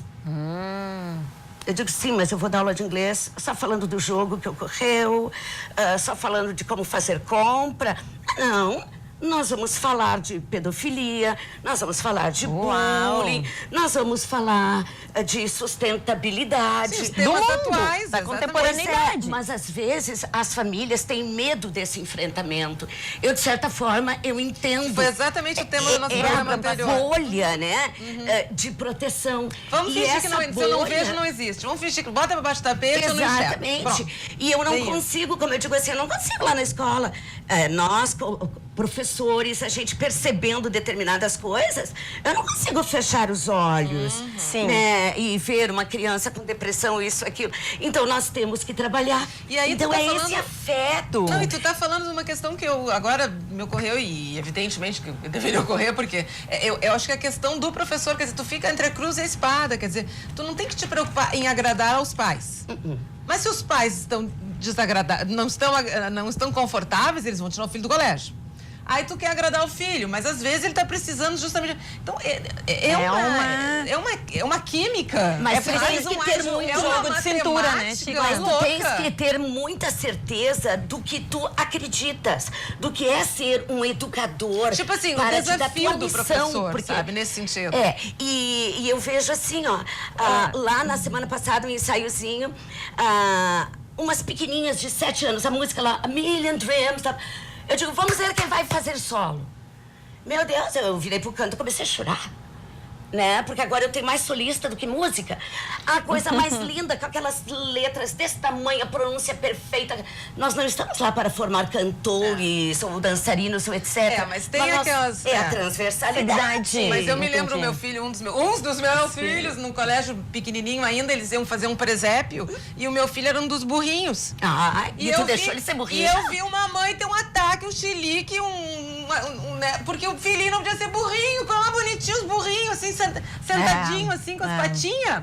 Eu digo, sim, mas eu vou dar aula de inglês só falando do jogo que ocorreu, só falando de como fazer compra. Não, nós vamos falar de pedofilia, nós vamos falar de bullying, nós vamos falar de sustentabilidade. Sim, os temas mundo, atuais, da exatamente. contemporaneidade. Mas às vezes as famílias têm medo desse enfrentamento. Eu, de certa forma, eu entendo. Foi exatamente o tema do nosso programa a anterior. bolha, né? De proteção. Vamos E fingir que essa não, se eu não bolha- vejo, não existe. Vamos fingir que bota pra baixo do tapete, eu não enxergo. Exatamente. Pronto. E eu não Tem isso. consigo, como eu digo assim, eu não consigo lá na escola. Nós, professores, a gente percebendo determinadas coisas, eu não consigo fechar os olhos. Sim. Né? E ver uma criança com depressão, isso, aquilo. Então, nós temos que trabalhar. E aí, tu então, tá é falando- esse afeto. Não, e tu tá falando de uma questão que eu agora me ocorreu, e evidentemente que deveria ocorrer, porque eu acho que a questão do professor, quer dizer, tu fica entre a cruz e a espada, quer dizer, tu não tem que te preocupar em agradar aos pais. Mas se os pais estão desagradados, não estão confortáveis, eles vão tirar o filho do colégio. Aí tu quer agradar o filho, mas às vezes ele tá precisando justamente... Então, é uma química. Mas é preciso tem que ter muito jogo de cintura, né, matemática Chico? Mas tu louca. tens que ter muita certeza do que tu acreditas, do que é ser um educador. Tipo assim, o para te dar desafio tua do missão, professor, sabe, nesse sentido. E eu vejo assim, ó, lá na semana passada, um ensaiozinho, umas pequenininhas de 7 anos, a música lá, A Million Dreams, tá? Eu digo, vamos ver quem vai fazer solo. Meu Deus, eu virei pro canto e comecei a chorar. Né? Porque agora eu tenho mais solista do que música. A coisa mais linda, com aquelas letras desse tamanho, a pronúncia perfeita. Nós não estamos lá para formar cantores ou dançarinos ou etc. Mas tem nós- aquelas... É a transversalidade. Sim, Mas eu me entendi. lembro, meu filho, uns dos meus filhos, num colégio pequenininho ainda, eles iam fazer um presépio, e o meu filho era um dos burrinhos. E tu deixou ele ser burrinho? E eu vi uma mãe ter um ataque, um chilique, né, porque o filhinho não podia ser burrinho, como bonitinho os burrinhos, assim, sentadinho, assim, com as patinhas.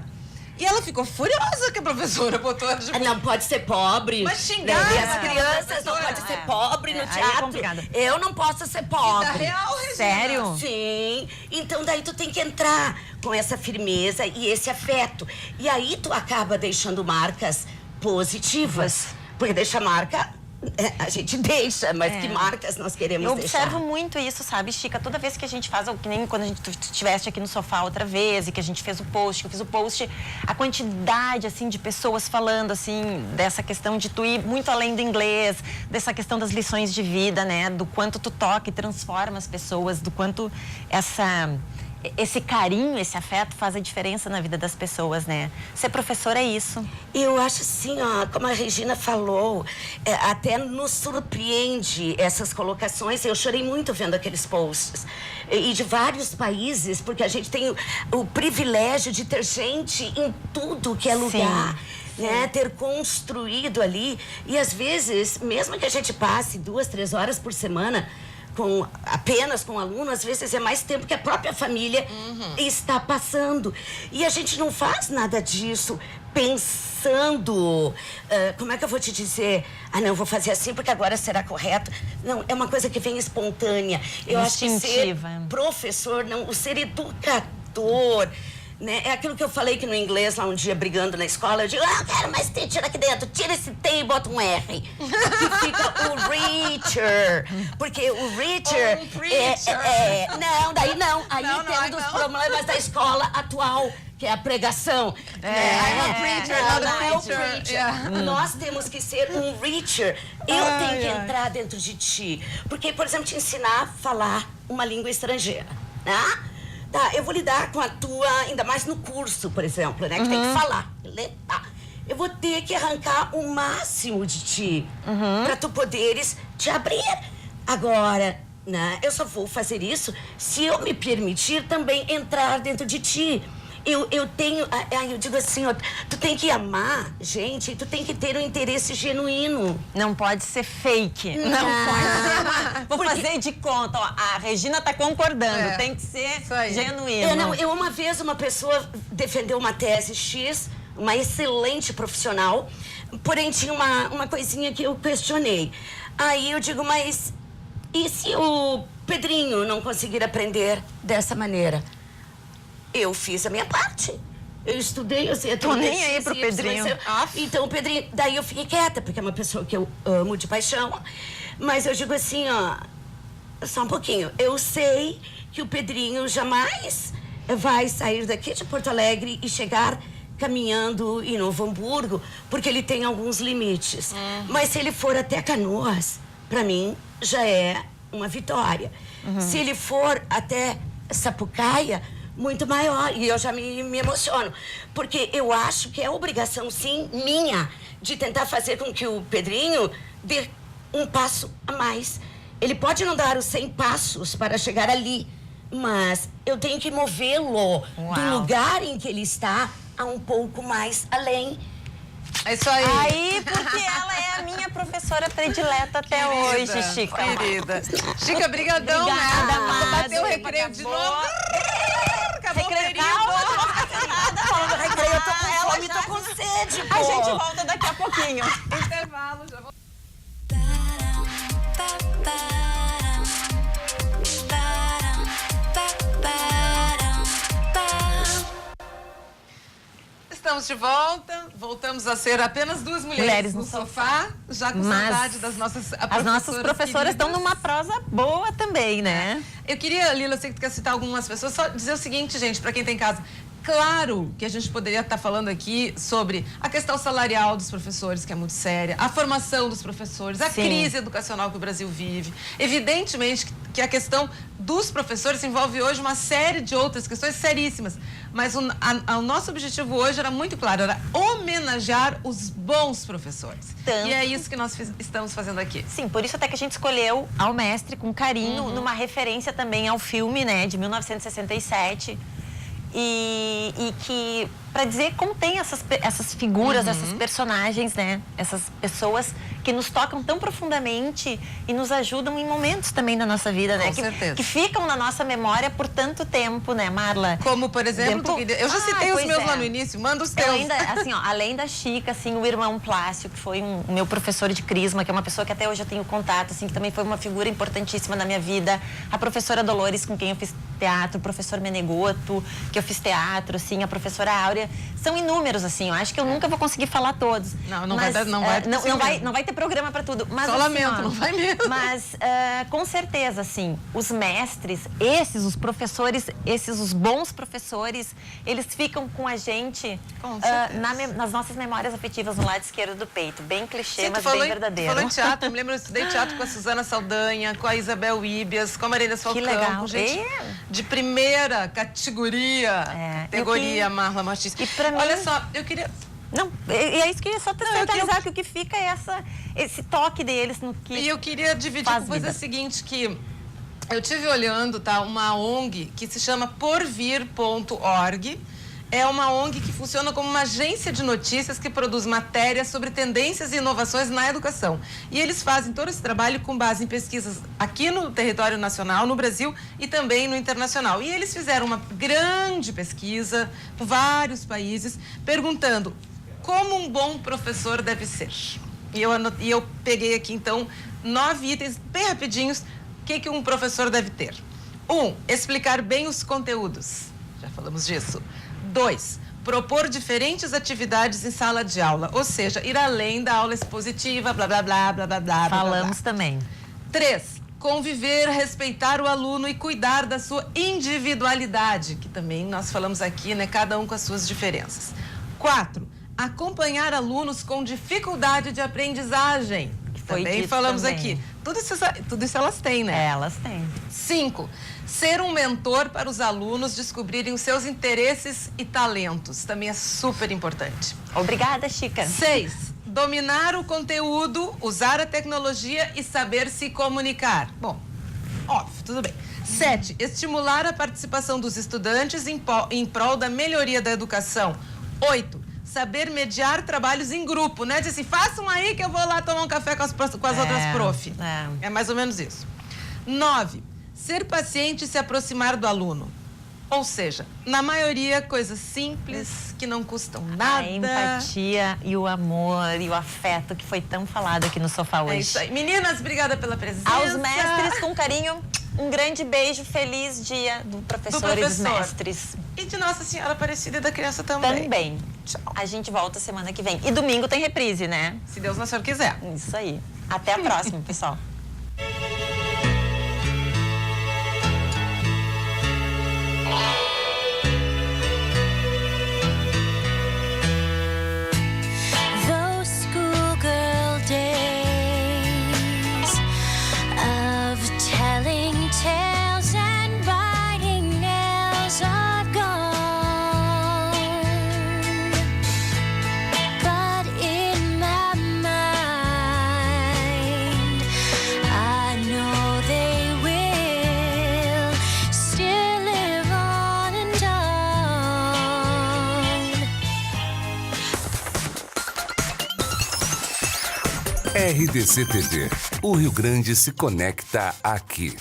E ela ficou furiosa que a professora botou... Tipo, Não pode ser pobre. Mas xingar, Né? E né, as crianças não professora? podem ser pobre no aí é teatro. complicado. Eu não posso ser pobre. Vida real, Regina. Sério? Sim. Então daí tu tem que entrar com essa firmeza e esse afeto. E aí tu acaba deixando marcas positivas. Porque deixa marca, a gente deixa, mas que marcas nós queremos Eu deixar? observo muito isso, sabe, Chica? Toda vez que a gente faz, que nem quando tu estiveste aqui no sofá outra vez e que a gente fez o post, que eu fiz o post, a quantidade, assim, de pessoas falando, assim, dessa questão de tu ir muito além do inglês, dessa questão das lições de vida, né? Do quanto tu toca e transforma as pessoas, do quanto esse carinho, esse afeto faz a diferença na vida das pessoas, né? Ser professor é isso. Eu acho assim, ó, como a Regina falou, até nos surpreende essas colocações. Eu chorei muito vendo aqueles posts. E de vários países, porque a gente tem o privilégio de ter gente em tudo que é lugar. Né, ter construído ali. E às vezes, mesmo que a gente passe 2, 3 horas por semana apenas com aluno, às vezes é mais tempo que a própria família está passando. E a gente não faz nada disso pensando, como é que eu vou te dizer? Não, eu vou fazer assim porque agora será correto. Não, é uma coisa que vem espontânea. Eu acho que ser Instintiva. professor, não, o ser educador, né? É aquilo que eu falei que no inglês, lá um dia, brigando na escola, eu digo, eu quero mais teacher aqui dentro, tira esse T e bota um R. Que fica o Reacher. Porque o Reacher... Ou um preacher. Não, daí não. Aí Não, tem um dos não. problemas da escola atual, que é a pregação. I'm a preacher, not a não é o preacher. preacher. Yeah. Nós temos que ser um Reacher. Eu tenho que entrar dentro de ti. Porque, por exemplo, te ensinar a falar uma língua estrangeira, né? Tá, eu vou lidar com a tua, ainda mais no curso, por exemplo, né? Que tem que falar, ler, tá. Eu vou ter que arrancar o máximo de ti para tu poderes te abrir. Agora, né? Eu só vou fazer isso se eu me permitir também entrar dentro de ti. Eu tenho, eu digo assim, ó, tu tem que amar gente e tu tem que ter um interesse genuíno. Não pode ser fake. Não pode. Vou fazer de conta. Ó, a Regina tá concordando. Tem que ser Isso aí. genuíno. Eu uma vez, uma pessoa defendeu uma tese X, uma excelente profissional, porém tinha uma coisinha que eu questionei. Aí eu digo, mas e se o Pedrinho não conseguir aprender dessa maneira? Eu fiz a minha parte. Eu estudei, eu sei, Tô nem aí pro Pedrinho. Então, o Pedrinho, daí eu fiquei quieta, porque é uma pessoa que eu amo de paixão. Mas eu digo assim, ó, só um pouquinho. Eu sei que o Pedrinho jamais vai sair daqui de Porto Alegre e chegar caminhando em Novo Hamburgo, porque ele tem alguns limites. Mas se ele for até Canoas, para mim, já é uma vitória. Se ele for até Sapucaia, muito maior. E eu já me emociono. Porque eu acho que é obrigação, sim, minha, de tentar fazer com que o Pedrinho dê um passo a mais. Ele pode não dar os 100 passos para chegar ali, mas eu tenho que movê-lo do lugar em que ele está a um pouco mais além. É isso aí. Aí, porque ela é a minha professora predileta até hoje, Chica. Querida. Chica, brigadão, Obrigada, né? amada. Bateu o Tempo recreio de acabou. novo. Acabou o período. Falando do recreio, eu tô com fome, tô com sede, pô. A gente volta daqui a pouquinho. Intervalo, já vou... Estamos de volta, voltamos a ser apenas duas mulheres no sofá, já com saudade das nossas professoras. As nossas professoras estão numa prosa boa também, né? Eu queria, Lila, eu sei que tu quer citar algumas pessoas, só dizer o seguinte, gente, para quem tem em casa. Claro que a gente poderia estar falando aqui sobre a questão salarial dos professores, que é muito séria, a formação dos professores, a crise educacional que o Brasil vive. Evidentemente que a questão dos professores envolve hoje uma série de outras questões seríssimas, mas o nosso objetivo hoje era muito claro, era homenagear os bons professores. Tanto. E é isso que nós estamos fazendo aqui. Sim, por isso até que a gente escolheu Ao Mestre com carinho, numa referência também ao filme, né, de 1967. E que, para dizer como tem essas figuras, essas personagens, né? Essas pessoas que nos tocam tão profundamente e nos ajudam em momentos também da nossa vida, né? Com certeza. Que ficam na nossa memória por tanto tempo, né, Marla? Como, por exemplo, eu já citei os pois meus é. lá no início, manda os teus. Eu ainda, assim, ó, além da Chica, assim, o irmão Plácio, que foi um meu professor de Crisma, que é uma pessoa que até hoje eu tenho contato, assim, que também foi uma figura importantíssima na minha vida. A professora Dolores, com quem eu fiz teatro, o professor Menegoto, que eu fiz teatro, assim, a professora Áurea. São inúmeros, assim, eu acho que eu nunca vou conseguir falar todos. Não vai ter programa para tudo. Mas, só assim, lamento, ó, não vai mesmo. Mas, com certeza, assim, os mestres, os professores, os bons professores, eles ficam com a gente nas nossas memórias afetivas no lado esquerdo do peito. Bem clichê, mas bem verdadeiro. Falando em teatro, eu me lembro, eu estudei teatro com a Suzana Saldanha, com a Isabel Íbias, com a Marília Falcão. Que legal. Com gente de primeira categoria, Marla Martins. E pra mim... Olha só, eu queria... Não, e é isso que eu queria só totalizar, que o que fica é esse toque deles no que E eu queria dividir com você o seguinte, que eu tive olhando, tá, uma ONG que se chama porvir.org. É uma ONG que funciona como uma agência de notícias que produz matérias sobre tendências e inovações na educação. E eles fazem todo esse trabalho com base em pesquisas aqui no território nacional, no Brasil e também no internacional. E eles fizeram uma grande pesquisa com vários países, perguntando como um bom professor deve ser. E eu peguei aqui, então, 9 itens bem rapidinhos. O que um professor deve ter? 1, explicar bem os conteúdos. Já falamos disso. 2, propor diferentes atividades em sala de aula, ou seja, ir além da aula expositiva, blá, blá, blá, blá, blá, blá. Falamos também. 3, conviver, respeitar o aluno e cuidar da sua individualidade, que também nós falamos aqui, né, cada um com as suas diferenças. 4, acompanhar alunos com dificuldade de aprendizagem, que também falamos aqui. Tudo isso elas têm, né? Elas têm. 5, ser um mentor para os alunos descobrirem os seus interesses e talentos. Também é super importante. Obrigada, Chica. 6, dominar o conteúdo, usar a tecnologia e saber se comunicar. Bom, óbvio, tudo bem. 7, estimular a participação dos estudantes em prol da melhoria da educação. 8, saber mediar trabalhos em grupo, né? Diz assim, façam aí que eu vou lá tomar um café com as outras prof. É mais ou menos isso. 9, ser paciente e se aproximar do aluno. Ou seja, na maioria, coisas simples, que não custam nada. A empatia e o amor e o afeto que foi tão falado aqui no sofá hoje. É isso aí. Meninas, obrigada pela presença. Aos mestres, com carinho, um grande beijo, feliz dia do professor e dos mestres. E de Nossa Senhora Aparecida e da criança também. Também. Tchau. A gente volta semana que vem. E domingo tem reprise, né? Se Deus não quiser. Isso aí. Até a próxima, pessoal. RDC TV. O Rio Grande se conecta aqui.